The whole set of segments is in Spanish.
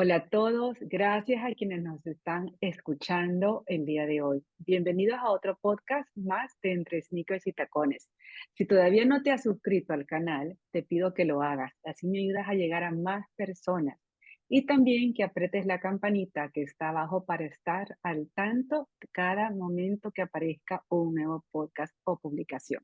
Hola a todos, gracias a quienes nos están escuchando el día de hoy. Bienvenidos a otro podcast más de Entre Sneakers y Tacones. Si todavía no te has suscrito al canal, te pido que lo hagas, así me ayudas a llegar a más personas. Y también que apretes la campanita que está abajo para estar al tanto cada momento que aparezca un nuevo podcast o publicación.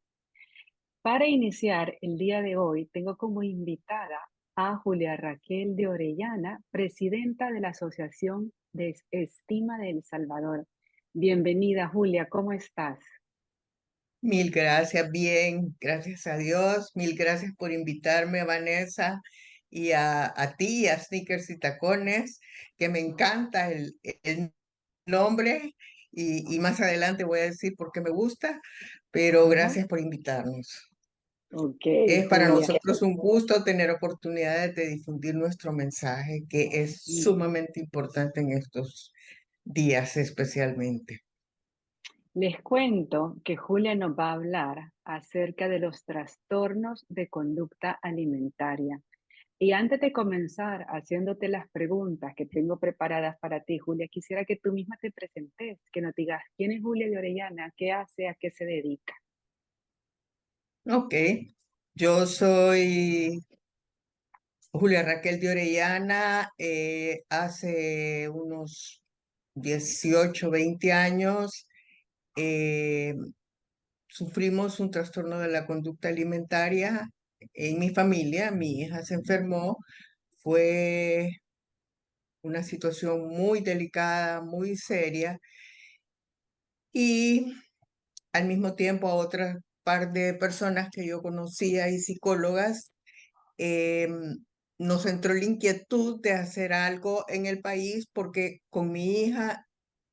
Para iniciar el día de hoy, tengo como invitada a Julia Raquel de Orellana, presidenta de la Asociación de Estima de El Salvador. Bienvenida, Julia, ¿cómo estás? Mil gracias, bien, gracias a Dios. Mil gracias por invitarme, Vanessa, y a ti, a Sneakers y Tacones, que me encanta el nombre y más adelante voy a decir por qué me gusta, pero Ajá. gracias por invitarnos. Ok, Es para Julia. nosotros un gusto tener oportunidades de difundir nuestro mensaje, que es Mm, sumamente importante en estos días especialmente. Les cuento que Julia nos va a hablar acerca de los trastornos de conducta alimentaria. Y antes de comenzar haciéndote las preguntas que tengo preparadas para ti, Julia, quisiera que tú misma te presentes, que nos digas quién es Julia de Orellana, qué hace, a qué se dedica. Ok, yo soy Julia Raquel de Orellana. Hace unos 18, 20 años eh, sufrimos un trastorno de la conducta alimentaria en mi familia. Mi hija se enfermó. Fue una situación muy delicada, muy seria, y al mismo tiempo a otra par de personas que yo conocía y psicólogas nos entró la inquietud de hacer algo en el país, porque con mi hija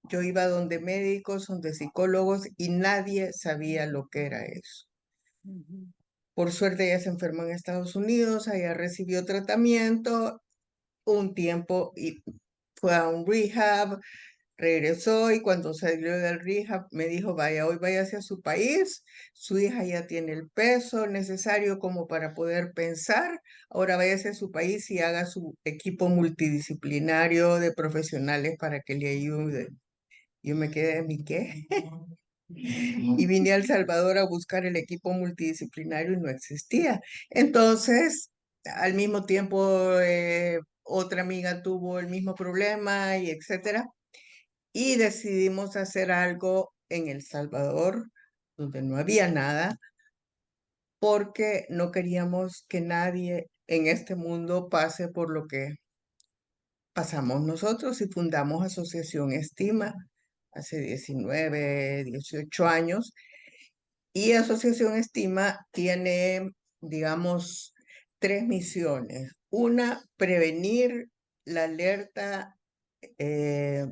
yo iba donde médicos, donde psicólogos, y nadie sabía lo que era eso. Ujú. Por suerte ella se enfermó en Estados Unidos, allá recibió tratamiento un tiempo y fue a un rehab. Regresó y cuando salió del rehab me dijo, vaya, hoy vaya hacia su país, su hija ya tiene el peso necesario como para poder pensar, ahora vaya hacia su país y haga su equipo multidisciplinario de profesionales para que le ayuden. Yo me quedé, ¿mi qué? Y vine a El Salvador a buscar el equipo multidisciplinario y no existía. Entonces, al mismo tiempo, otra amiga tuvo el mismo problema y etcétera, y decidimos hacer algo en El Salvador, donde no había nada, porque no queríamos que nadie en este mundo pase por lo que pasamos nosotros, y fundamos Asociación Estima hace 19, 18 años. Y Asociación Estima tiene, digamos, tres misiones. Una, prevenir la alerta, eh,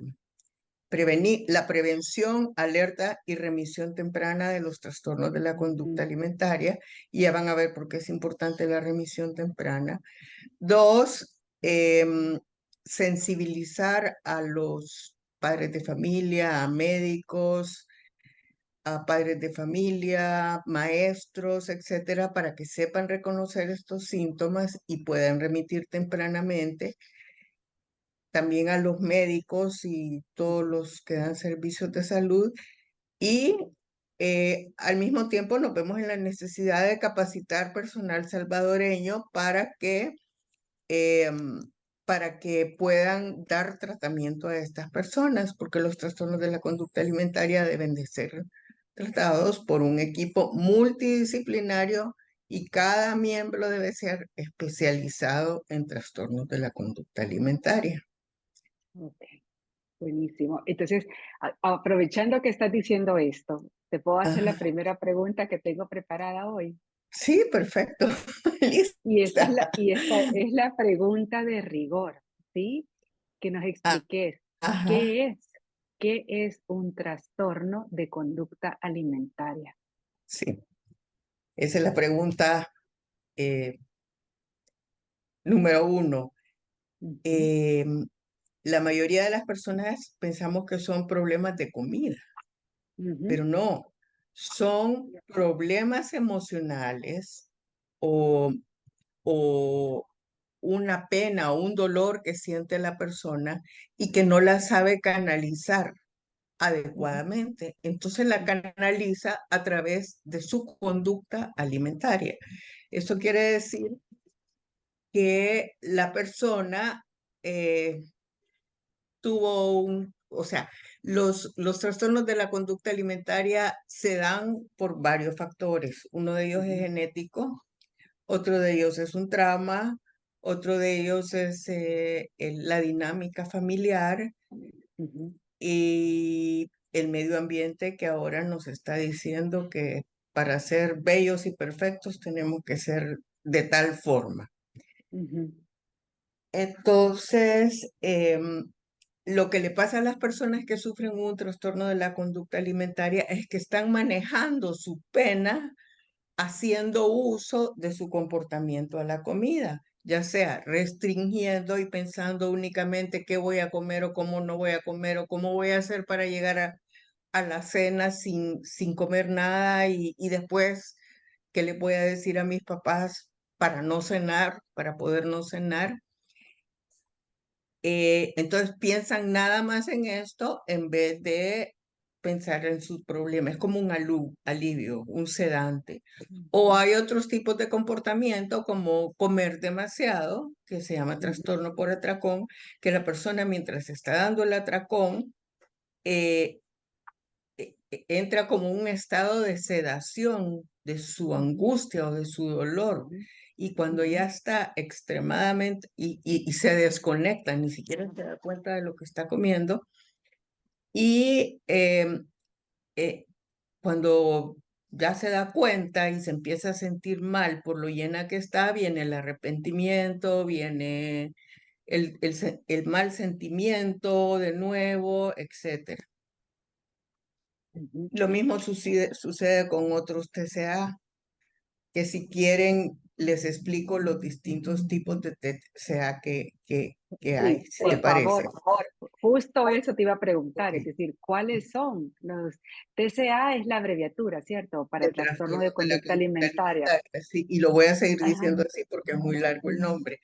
prevenir la prevención, alerta y remisión temprana de los trastornos de la conducta Ujú. alimentaria. Y ya van a ver por qué es importante la remisión temprana. Dos, sensibilizar a los padres de familia, a médicos, a padres de familia, maestros, etcétera, para que sepan reconocer estos síntomas y puedan remitir tempranamente. También a los médicos y todos los que dan servicios de salud. Y al mismo tiempo nos vemos en la necesidad de capacitar personal salvadoreño em, para que puedan dar tratamiento a estas personas, porque los trastornos de la conducta alimentaria deben de ser tratados por un equipo multidisciplinario, y cada miembro debe ser especializado en trastornos de la conducta alimentaria. Ok, buenísimo. Entonces, aprovechando que estás diciendo esto, ¿te puedo hacer la Ajá. primera pregunta que tengo preparada hoy? Sí, perfecto. Lista. Y esta es la pregunta de rigor, ¿sí? Que nos Ah, expliques ajá. qué es, qué es un trastorno de conducta alimentaria. Sí, esa es la pregunta eh, número uno. Ujú, Eh, la mayoría de las personas pensamos que son problemas de comida, ujú, pero no, son problemas emocionales o, o una pena o un dolor que siente la persona y que no la sabe canalizar adecuadamente. Entonces la canaliza a través de su conducta alimentaria. Eso quiere decir que la persona o sea, los trastornos de la conducta alimentaria se dan por varios factores. Uno de ellos es genético, otro de ellos es un trauma, otro de ellos es la dinámica familiar y el medio ambiente que ahora nos está diciendo que para ser bellos y perfectos tenemos que ser de tal forma. Entonces, lo que le pasa a las personas que sufren un trastorno de la conducta alimentaria es que están manejando su pena haciendo uso de su comportamiento a la comida, ya sea restringiendo y pensando únicamente qué voy a comer o cómo no voy a comer o cómo voy a hacer para llegar a la cena sin comer nada y después qué le voy a decir a mis papás para no cenar, para poder no cenar. Entonces piensan nada más en esto en vez de pensar en sus problemas. Es como un alivio, un sedante. O hay otros tipos de comportamiento como comer demasiado, que se llama trastorno por atracón, que la persona mientras está dando el atracón eh, entra como un estado de sedación de su angustia o de su dolor. Y cuando ya está extremadamente y se desconecta, ni siquiera se da cuenta de lo que está comiendo. Y cuando ya se da cuenta y se empieza a sentir mal por lo llena que está, viene el arrepentimiento, viene el mal sentimiento de nuevo, etcétera. Lo mismo sucede con otros TCA, que si quieren les explico los distintos tipos de TCA que hay, Sí, si te por parece. favor. Justo eso te iba a preguntar, es decir, ¿cuáles son los TCA? Es la abreviatura, ¿cierto? Para De trastorno trastorno de de la conducta conducta alimentaria. alimentaria, sí, y lo voy a seguir Ajá, diciendo así porque es muy largo el nombre.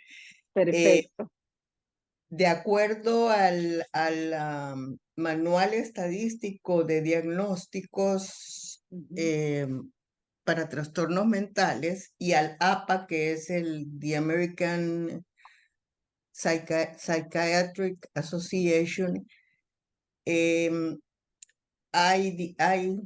Eh, perfecto. de acuerdo al Manual Estadístico de Diagnósticos Ujú, para Trastornos Mentales y al APA, que es the American Psychiatric Association, hay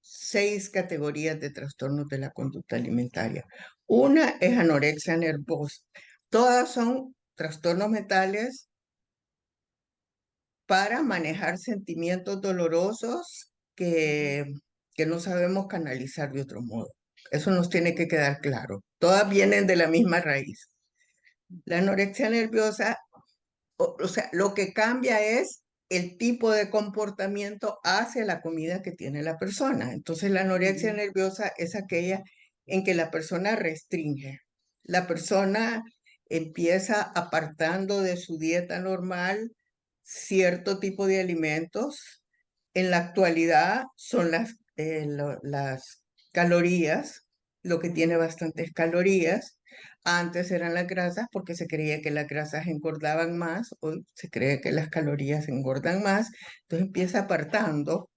6 categorías de trastornos de la conducta alimentaria. Una es anorexia nervosa. Todas son trastornos mentales para manejar sentimientos dolorosos que no sabemos canalizar de otro modo. Eso nos tiene que quedar claro. Todas vienen de la misma raíz. La anorexia nerviosa, o sea, lo que cambia es el tipo de comportamiento hacia la comida que tiene la persona. Entonces, la anorexia ujú, nerviosa es aquella en que la persona restringe. La persona empieza apartando de su dieta normal cierto tipo de alimentos. En la actualidad son las calorías, lo que tiene ujú, bastantes calorías. Antes eran las grasas porque se creía que las grasas engordaban más, hoy se cree que las calorías engordan más. Entonces empieza apartando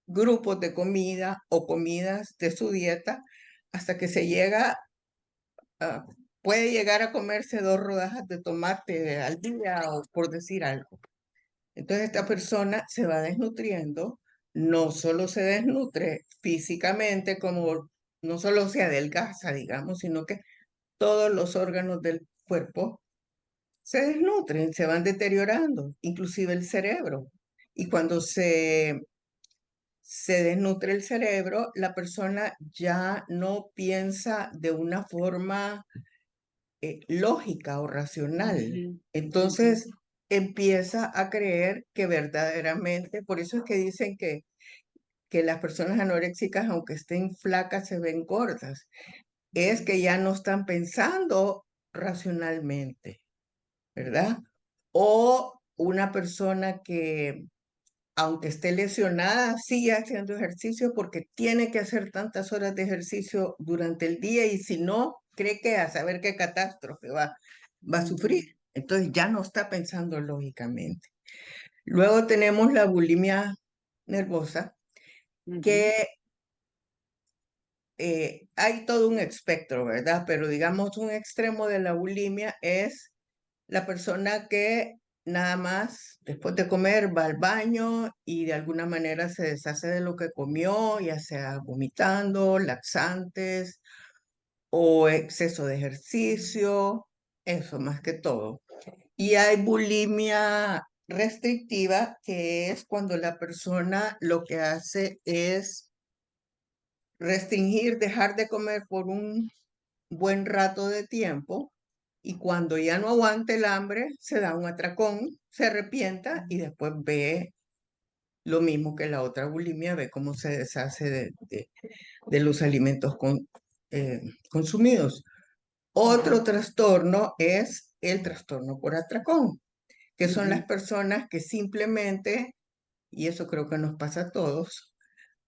grupos de comida o comidas de su dieta hasta que se llega a, puede llegar a comerse 2 rodajas de tomate al día o por decir algo. Entonces esta persona se va desnutriendo, no solo se desnutre físicamente, como no solo se adelgaza, digamos, sino que todos los órganos del cuerpo se desnutren, se van deteriorando, inclusive el cerebro. Y cuando se desnutre el cerebro, la persona ya no piensa de una forma lógica o racional. ujú, ujú, Entonces empieza a creer que verdaderamente, por eso es que dicen que las personas anoréxicas, aunque estén flacas, se ven gordas, es ujú, que ya no están pensando racionalmente, ¿verdad? O una persona que, aunque esté lesionada, sigue haciendo ejercicio porque tiene que hacer tantas horas de ejercicio durante el día y si no, cree que a saber qué catástrofe va va a sufrir. Entonces ya no está pensando lógicamente. Luego tenemos la bulimia nervosa, Ujú, que hay todo un espectro, ¿verdad? Pero digamos, un extremo de la bulimia es la persona que nada más después de comer va al baño y de alguna manera se deshace de lo que comió, ya sea vomitando, laxantes o exceso de ejercicio, eso más que todo. Y hay bulimia restrictiva, que es cuando la persona lo que hace es restringir, dejar de comer por un buen rato de tiempo y cuando ya no aguante el hambre, se da un atracón, se arrepienta y después ve lo mismo que la otra bulimia, ve cómo se deshace de los alimentos eh, consumidos. Otro trastorno es el trastorno por atracón, que son las ujú. personas que simplemente, y eso creo que nos pasa a todos,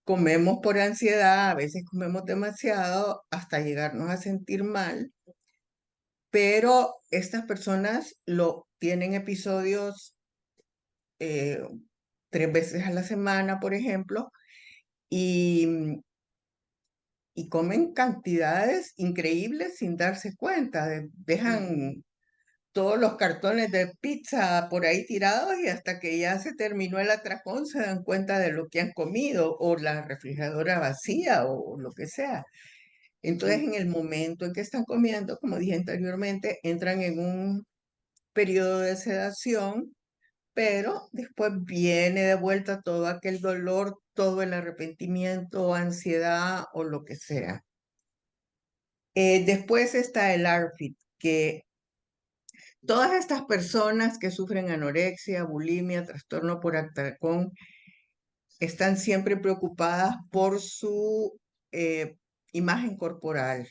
comemos por ansiedad, a veces comemos demasiado hasta llegarnos a sentir mal, pero estas personas lo tienen episodios eh, 3 veces a la semana, por ejemplo, y, y comen cantidades increíbles sin darse cuenta. Ujú, Dejan todos los cartones de pizza por ahí tirados y hasta que ya se terminó el atracón se dan cuenta de lo que han comido o la refrigeradora vacía o lo que sea. Entonces, sí. en el momento en que están comiendo, como dije anteriormente, entran en un periodo de sedación, pero después viene de vuelta todo aquel dolor, todo el arrepentimiento, ansiedad o lo que sea. Después está el ARFID, que todas estas personas que sufren anorexia, bulimia, trastorno por atracón, están siempre preocupadas por su eh, imagen corporal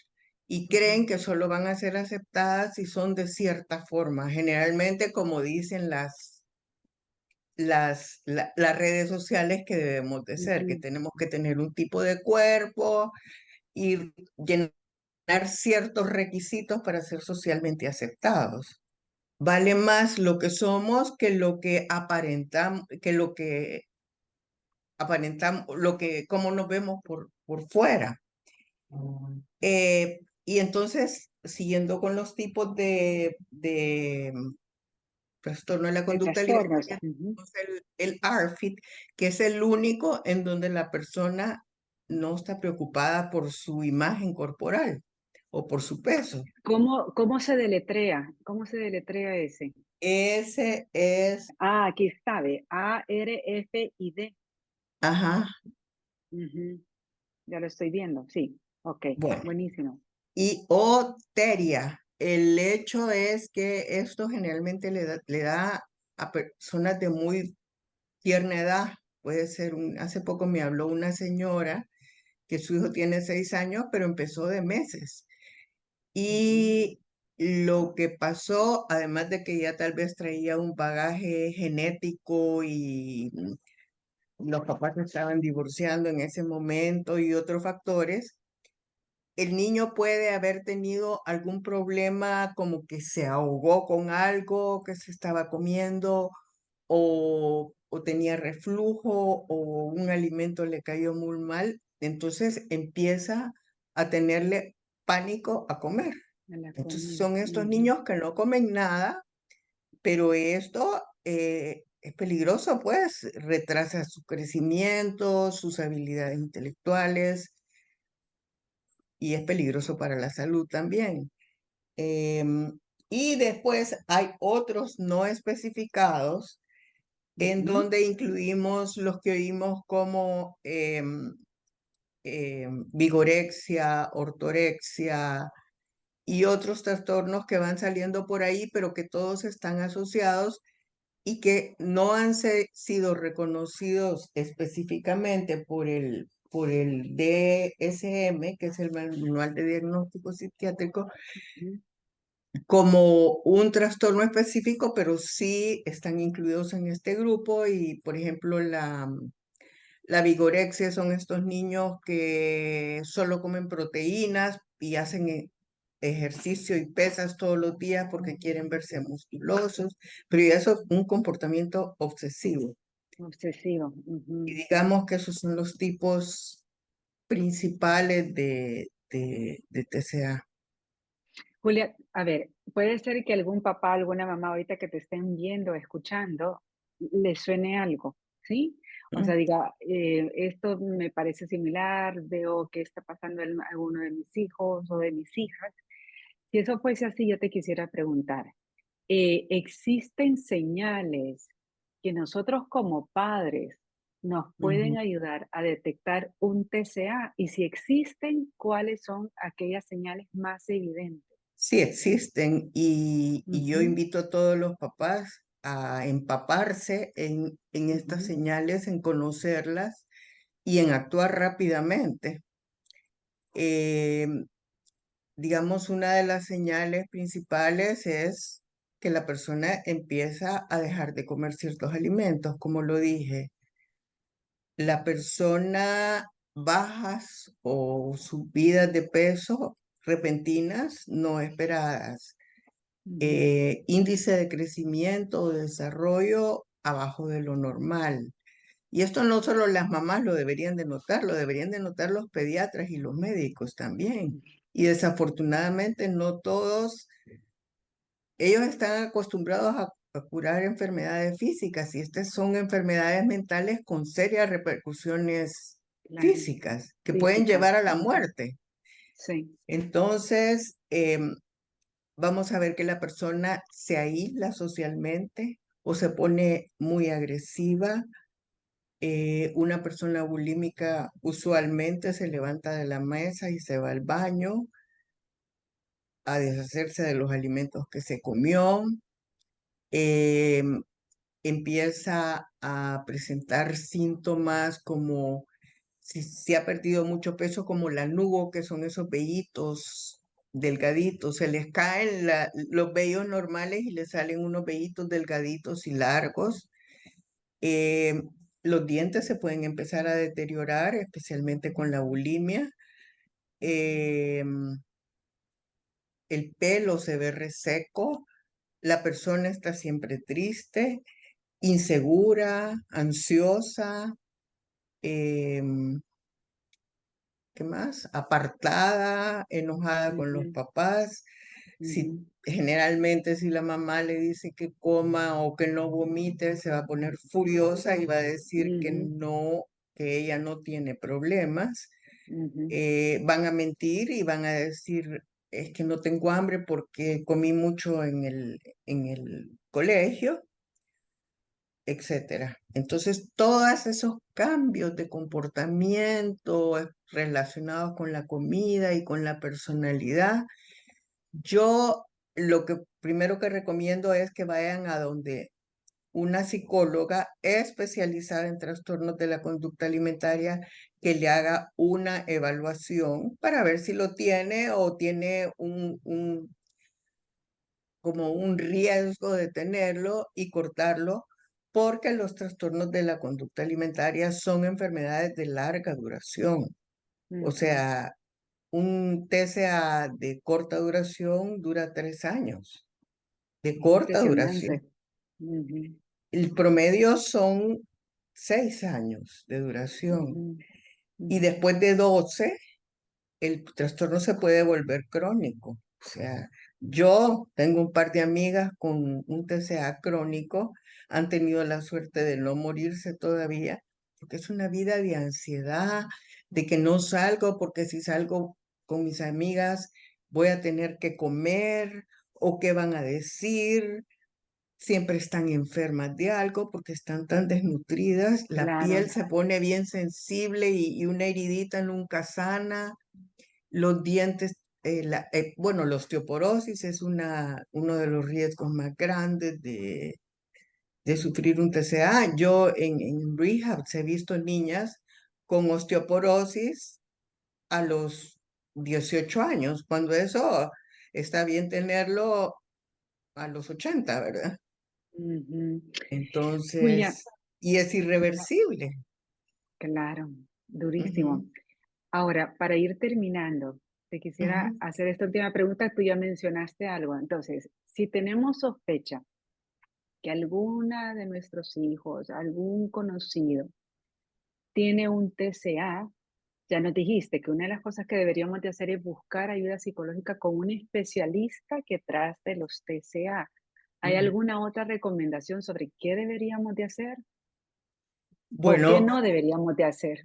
y creen que solo van a ser aceptadas si son de cierta forma, generalmente como dicen las redes sociales que debemos de ser, que Ujú. tenemos que tener un tipo de cuerpo y llenar ciertos requisitos para ser socialmente aceptados. Vale más lo que somos que lo que aparentamos, lo que, cómo nos vemos por fuera. Y entonces, siguiendo con los tipos de trastorno de la De conducta trastornos. alimentaria, Ujú. tenemos el ARFID, que es el único en donde la persona no está preocupada por su imagen corporal o por su peso. ¿Cómo se deletrea? ¿Cómo se deletrea ese? Ese es, Ah, aquí está, ve, ARFID. ajá, Ujú, ya lo estoy viendo, sí. Ok, bueno, buenísimo. y oteria. El hecho es que esto generalmente le da a personas de muy tierna edad. Puede ser hace poco me habló una señora que su hijo tiene 6 años, pero empezó de meses. Y lo que pasó, además de que ya tal vez traía un bagaje genético y los papás se estaban divorciando en ese momento y otros factores, el niño puede haber tenido algún problema como que se ahogó con algo que se estaba comiendo o tenía reflujo o un alimento le cayó muy mal, entonces empieza a tenerle pánico a comer. A la Entonces comida. son estos Ujú, niños que no comen nada, pero esto es peligroso, pues retrasa su crecimiento, sus habilidades intelectuales y es peligroso para la salud también. Y después hay otros no especificados en ujú. donde incluimos los que oímos como vigorexia, ortorexia y otros trastornos que van saliendo por ahí, pero que todos están asociados y que no han sido reconocidos específicamente por el DSM, que es el Manual de Diagnóstico Psiquiátrico, Ujú, como un trastorno específico, pero sí están incluidos en este grupo y, por ejemplo, la vigorexia son estos niños que solo comen proteínas y hacen ejercicio y pesas todos los días porque quieren verse musculosos, pero ya eso es un comportamiento obsesivo. Obsesivo. Y Ujú. digamos que esos son los tipos principales de TCA. Julia, a ver, puede ser que algún papá, alguna mamá ahorita que te estén viendo, escuchando, le suene algo, ¿sí? O sea, ¿Mm? diga, esto me parece similar, veo que está pasando en alguno de mis hijos o de mis hijas. Si eso fuese así, yo te quisiera preguntar, ¿existen señales que nosotros como padres nos pueden Ujú. ayudar a detectar un TCA? Y si existen, ¿cuáles son aquellas señales más evidentes? Sí existen y yo Ujú, invito a todos los papás a empaparse en estas ujú, señales, en conocerlas y en actuar rápidamente. Em, digamos, una de las señales principales es que la persona empieza a dejar de comer ciertos alimentos, como lo dije. La persona bajas o subidas de peso repentinas, no esperadas. ujú. Índice de crecimiento o desarrollo abajo de lo normal. Y esto no solo las mamás lo deberían de notar, lo deberían de notar los pediatras y los médicos también. Y desafortunadamente no todos, ellos están acostumbrados a curar enfermedades físicas y estas son enfermedades mentales con serias repercusiones Claro, físicas que pueden físicas. llevar a la Ujú. muerte. Sí. Entonces, vamos a ver que la persona se aísla socialmente o se pone muy agresiva. Una persona bulímica usualmente se levanta de la mesa y se va al baño a deshacerse de los alimentos que se comió. Eh, empieza a presentar síntomas como si ha perdido mucho peso, como lanugo, que son esos vellitos delgaditos, se les caen los vellos normales y les salen unos vellitos delgaditos y largos. Eh, los dientes se pueden empezar a deteriorar, especialmente con la bulimia. Eh, el pelo se ve reseco, la persona está siempre triste, insegura, ansiosa. em, ¿Qué más? Apartada, enojada con los Ujú, papás. Si ujú, generalmente si la mamá le dice que coma o que no vomite, se va a poner furiosa y va a decir que ujú, no, que ella no tiene problemas. ujú. Van a mentir y van a decir, es que no tengo hambre porque comí mucho en el colegio, etcétera. Entonces, todos esos cambios de comportamiento relacionados con la comida y con la personalidad, yo lo que primero que recomiendo es que vayan a donde una psicóloga especializada en trastornos de la conducta alimentaria que le haga una evaluación para ver si lo tiene o tiene como un riesgo de tenerlo y cortarlo, porque los trastornos de la conducta alimentaria son enfermedades de larga duración. O Ujú. sea, un TCA de corta duración dura 3 años, de corta duración. Impresionante. Ujú, El promedio son 6 años de duración. ujú, Y ujú, después de 12 el trastorno se puede volver crónico. O sea, yo tengo un par de amigas con un TCA crónico, han tenido la suerte de no morirse todavía, porque es una vida de ansiedad, de que no salgo, porque si salgo con mis amigas voy a tener que comer o qué van a decir. Siempre están enfermas de algo porque están tan desnutridas, la piel claro. se pone bien sensible y una heridita nunca sana. Los dientes, bueno, la osteoporosis es uno de los riesgos más grandes de sufrir un TCA. Yo en rehab he visto niñas con osteoporosis a los 18 años, cuando eso está bien tenerlo a los 80, ¿verdad? Ujú. Julia, Entonces, y es irreversible. claro, durísimo. Ujú. Ahora, para ir terminando, te quisiera Ujú, hacer esta última pregunta. Tú ya mencionaste algo. Entonces, si tenemos sospecha que alguna de nuestros hijos, algún conocido, tiene un TCA, ya nos dijiste que una de las cosas que deberíamos de hacer es buscar ayuda psicológica con un especialista que trate los TCA. ¿Hay ujú. alguna otra recomendación sobre qué deberíamos de hacer o qué Bueno, no deberíamos de hacer?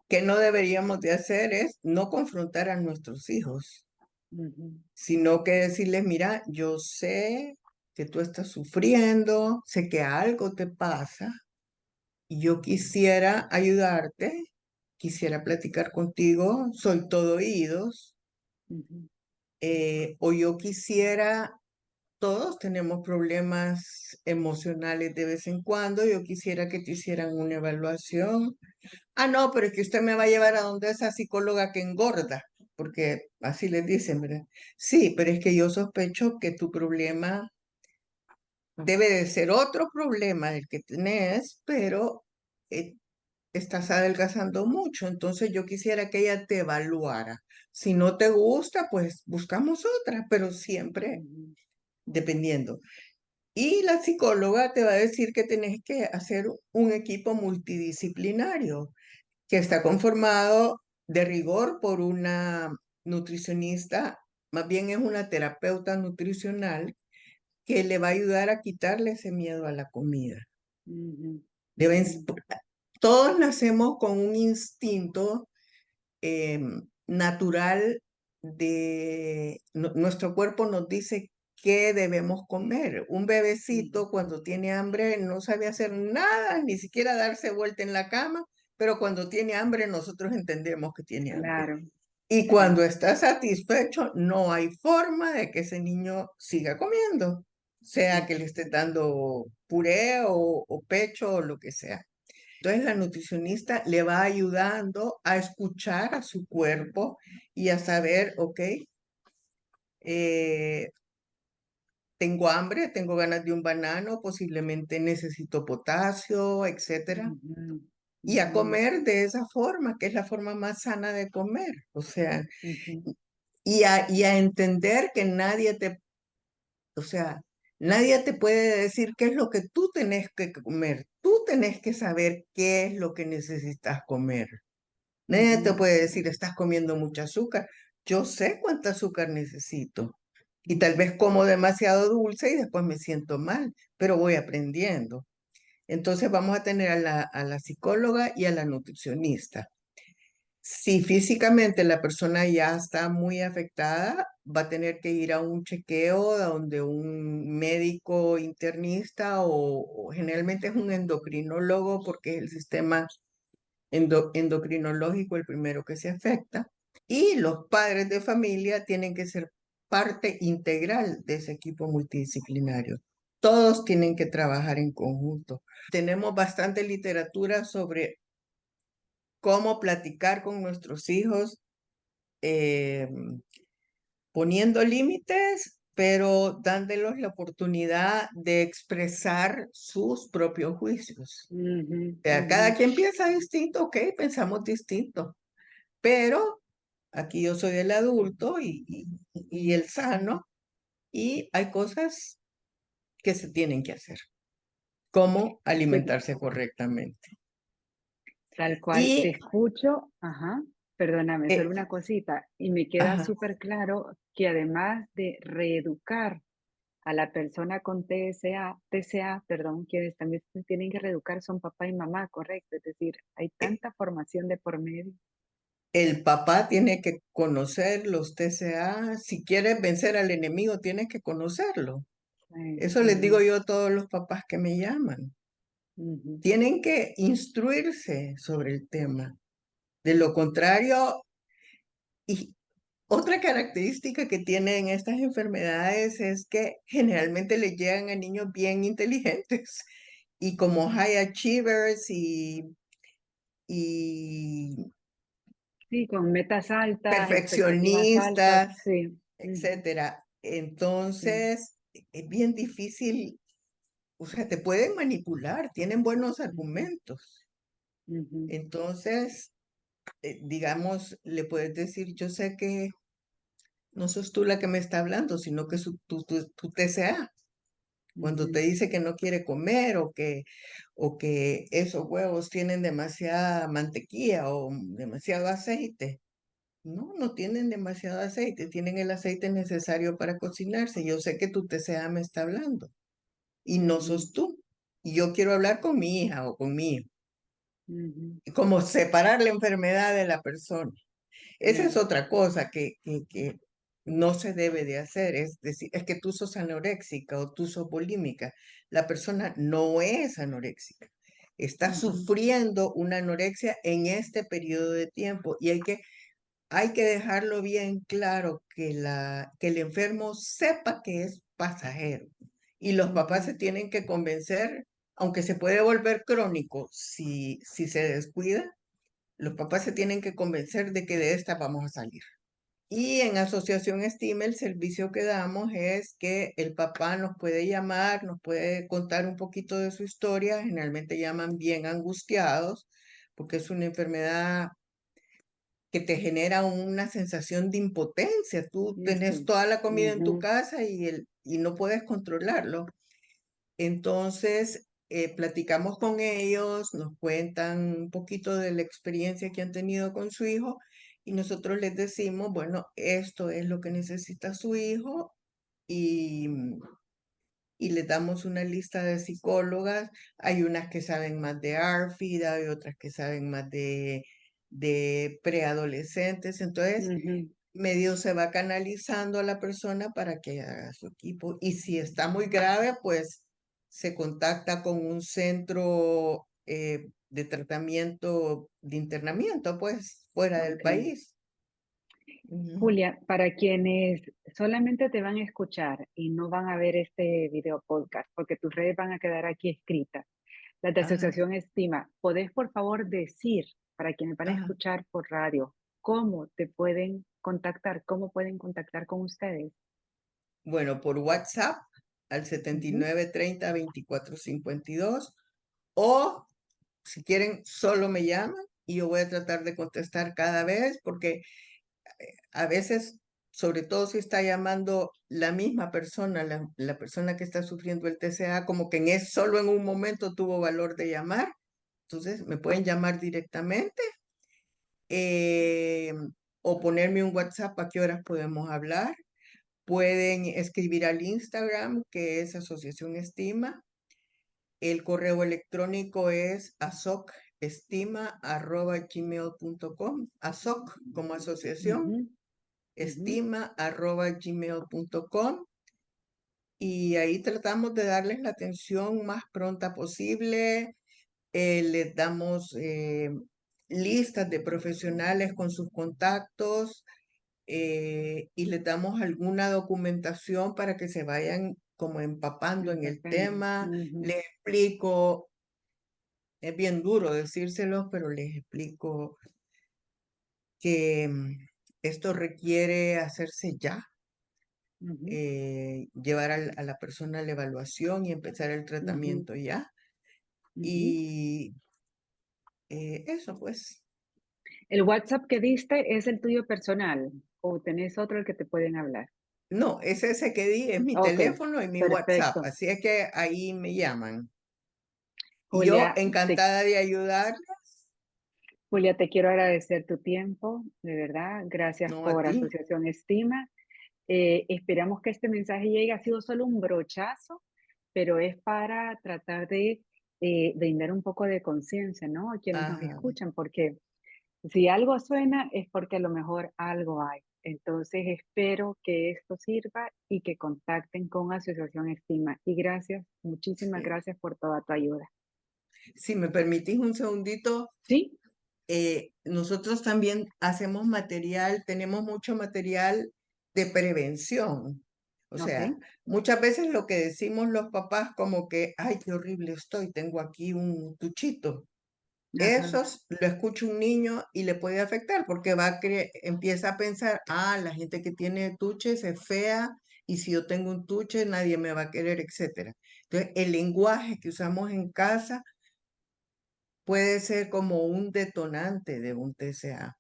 que no deberíamos de hacer es no confrontar a nuestros hijos, Ujú, sino que decirles, mira, yo sé que tú estás sufriendo, sé que algo te pasa y yo quisiera ayudarte, quisiera platicar contigo, soy todo oídos, ujú, o yo quisiera, todos tenemos problemas emocionales de vez en cuando, yo quisiera que te hicieran una evaluación. Ah, no, pero es que usted me va a llevar a donde esa psicóloga que engorda, porque así les dicen, ¿verdad? Sí, pero es que yo sospecho que tu problema debe de ser otro problema el que tenés, pero eh, estás adelgazando mucho, entonces yo quisiera que ella te evaluara. Si no te gusta, pues buscamos otra, pero siempre ujú, dependiendo. Y la psicóloga te va a decir que tenés que hacer un equipo multidisciplinario que está conformado de rigor por una nutricionista, más bien es una terapeuta nutricional que le va a ayudar a quitarle ese miedo a la comida. ujú, Deben, ujú, todos nacemos con un instinto natural de nuestro cuerpo nos dice qué debemos comer. Un ujú. bebecito cuando tiene hambre no sabe hacer nada, ni siquiera darse vuelta en la cama, pero cuando tiene hambre nosotros entendemos que tiene hambre. Claro, Y sí. cuando está satisfecho, no hay forma de que ese niño siga comiendo, sea que le Ujú, esté dando puré o pecho o lo que sea. Entonces la nutricionista le va ayudando a escuchar a su cuerpo y a saber, ok, eh, tengo hambre, tengo ganas de un banano, posiblemente necesito potasio, etcétera. ujú, Y a ujú, comer de esa forma, que es la forma más sana de comer. O sea, ujú, y a entender que nadie te, o sea, nadie te puede decir qué es lo que tú tenés que comer. Tú tenés que saber qué es lo que necesitas comer. Nadie te ujú, puede decir, estás comiendo mucho azúcar. Yo sé cuánto azúcar necesito. Y tal ujú. vez como demasiado dulce y después me siento mal, pero voy aprendiendo. Entonces vamos a tener a la psicóloga y a la nutricionista. Si físicamente la persona ya está muy afectada, va a tener que ir a un chequeo a donde un médico internista o generalmente es un endocrinólogo porque es el sistema endocrinológico el primero que se afecta. Y los padres de familia tienen que ser parte integral de ese equipo multidisciplinario. Todos tienen que trabajar en conjunto. Tenemos bastante literatura sobre cómo platicar con nuestros hijos, eh, poniendo límites, pero dándoles la oportunidad de expresar sus propios juicios. Ujú, O sea, ujú, cada quien piensa distinto, ok, pensamos distinto, pero aquí yo soy el adulto y el sano y hay cosas que se tienen que hacer, como sí, alimentarse correctamente. tal cual. Te Y, escucho, ajá, perdóname, solo eh, una cosita, y me queda ajá, súper claro que además de reeducar a la persona con TCA, perdón, quienes también se tienen que reeducar son papá y mamá, correcto. Es decir, hay eh, tanta formación de por medio. el papá tiene que conocer los TCA. Si quieres vencer al enemigo, tienes que conocerlo. Sí, Eso les digo ujú, yo a todos los papás que me llaman. ujú, Tienen que instruirse sobre el tema. De lo contrario, y otra característica que tienen estas enfermedades es que generalmente le llegan a niños bien inteligentes y como high achievers y sí, con metas altas, expectativas altas, perfeccionistas, sí. Ujú, etcétera. sí, Entonces, es bien difícil, o sea, te pueden manipular, tienen buenos ujú, argumentos. ujú, Entonces, digamos, le puedes decir, yo sé que no sos tú la que me está hablando, sino que tu TCA. Cuando te Ujú, dice que no quiere comer o que esos huevos tienen demasiada mantequilla o demasiado aceite. No, no tienen demasiado aceite, tienen el aceite necesario para cocinarse. Yo sé que tu TCA me está hablando y no ujú, sos tú. Y yo quiero hablar con mi hija o con mi hijo. ujú, Como separar la enfermedad de la persona. Esa es claro. otra cosa que no se debe de hacer. Es decir, es que tú sos anoréxica o tú sos bulímica. La persona no es anoréxica. Está Ujú, sufriendo una anorexia en este periodo de tiempo y hay que dejarlo bien claro que el enfermo sepa que es pasajero. Y los papás se ujú, tienen que convencer, aunque se puede volver crónico si se descuida, los papás se tienen que convencer de que de esta vamos a salir. Y en Asociación Estima, el servicio que damos es que el papá nos puede llamar, nos puede contar un poquito de su historia, generalmente llaman bien angustiados, porque es una enfermedad que te genera una sensación de impotencia. Tú tenés sí, toda la comida en tu ujú, casa y no puedes controlarlo. Entonces, platicamos con ellos, nos cuentan un poquito de la experiencia que han tenido con su hijo y nosotros les decimos, bueno, esto es lo que necesita su hijo y, y les damos una lista de psicólogas. Hay unas que saben más de ARFID, hay otras que saben más de preadolescentes. Entonces, ujú, medio se va canalizando a la persona para que haga su equipo. Y si está muy grave, pues se contacta con un centro de tratamiento, de internamiento, pues fuera del ok. país. Ujú. Julia, para quienes solamente te van a escuchar y no van a ver este video podcast, porque tus redes van a quedar aquí escritas, la de Ajá, Asociación Estima, ¿podés por favor decir, para quienes van a ajá. escuchar por radio, cómo te pueden contactar, cómo pueden contactar con ustedes? Bueno, por WhatsApp al Ujú, 7930-2452 o si quieren, solo me llaman y yo voy a tratar de contestar cada vez porque a veces, sobre todo si está llamando la misma persona, la persona que está sufriendo el TCA, como que solo en un momento tuvo valor de llamar, entonces me pueden llamar directamente eh, o ponerme un WhatsApp a qué horas podemos hablar. Pueden escribir al Instagram, que es Asociación Estima. El correo electrónico es asocestima@gmail.com. ASOC como asociación, ujú, ujú, estima@gmail.com y ahí tratamos de darles la atención más pronta posible. Les damos listas de profesionales con sus contactos y les damos alguna documentación para que se vayan como empapando en el empapando, tema. ujú, Les explico, es bien duro decírselos, pero les explico que esto requiere hacerse ya, ujú, llevar a la persona a la evaluación y empezar el ujú, tratamiento ya. ujú. Y eso pues, ¿El WhatsApp que diste es el tuyo personal o tenés otro al que te pueden hablar? no, es ese que di, es mi Ok, teléfono y mi WhatsApp, perfecto. así es que ahí me llaman. Y yo Julia, encantada de ayudar, Julia, te quiero agradecer tu tiempo, de verdad. Gracias no a por ti. Asociación Estima. Esperamos que este mensaje llegue. Ha sido solo un brochazo, pero es para tratar de brindar un poco de conciencia, ¿no? A quienes nos Ajá, escuchan, porque si algo suena es porque a lo mejor algo hay. Entonces espero que esto sirva y que contacten con Asociación Estima. Y gracias, muchísimas sí. gracias por toda tu ayuda. Si me permitís un segundito, ¿Sí? nosotros también hacemos material, tenemos mucho material de prevención. O Ok. sea, muchas veces lo que decimos los papás como que, ay, qué horrible estoy, tengo aquí un tuchito. Ajá. Esos lo escucha un niño y le puede afectar porque empieza a pensar, ah, la gente que tiene tuches es fea y si yo tengo un tuche nadie me va a querer, etcétera. Entonces, el lenguaje que usamos en casa puede ser como un detonante de un TCA.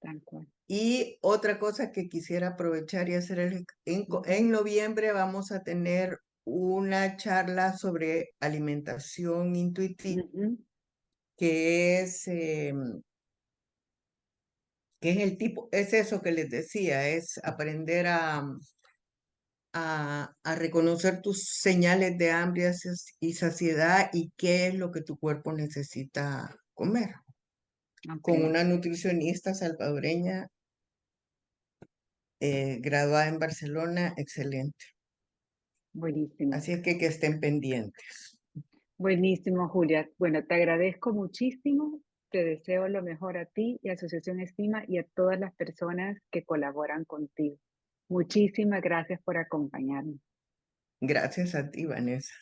tal cual. Y otra cosa que quisiera aprovechar y hacer en noviembre vamos a tener una charla sobre alimentación intuitiva, Ujú. que es el tipo, es eso que les decía, es aprender a reconocer tus señales de hambre y saciedad y qué es lo que tu cuerpo necesita comer. Ok, Con una nutricionista salvadoreña graduada en Barcelona, excelente. buenísimo. Así es que estén pendientes. Buenísimo, Julia. Bueno, te agradezco muchísimo. Te deseo lo mejor a ti y a Asociación Estima y a todas las personas que colaboran contigo. Muchísimas gracias por acompañarnos. Gracias a ti, Vanessa.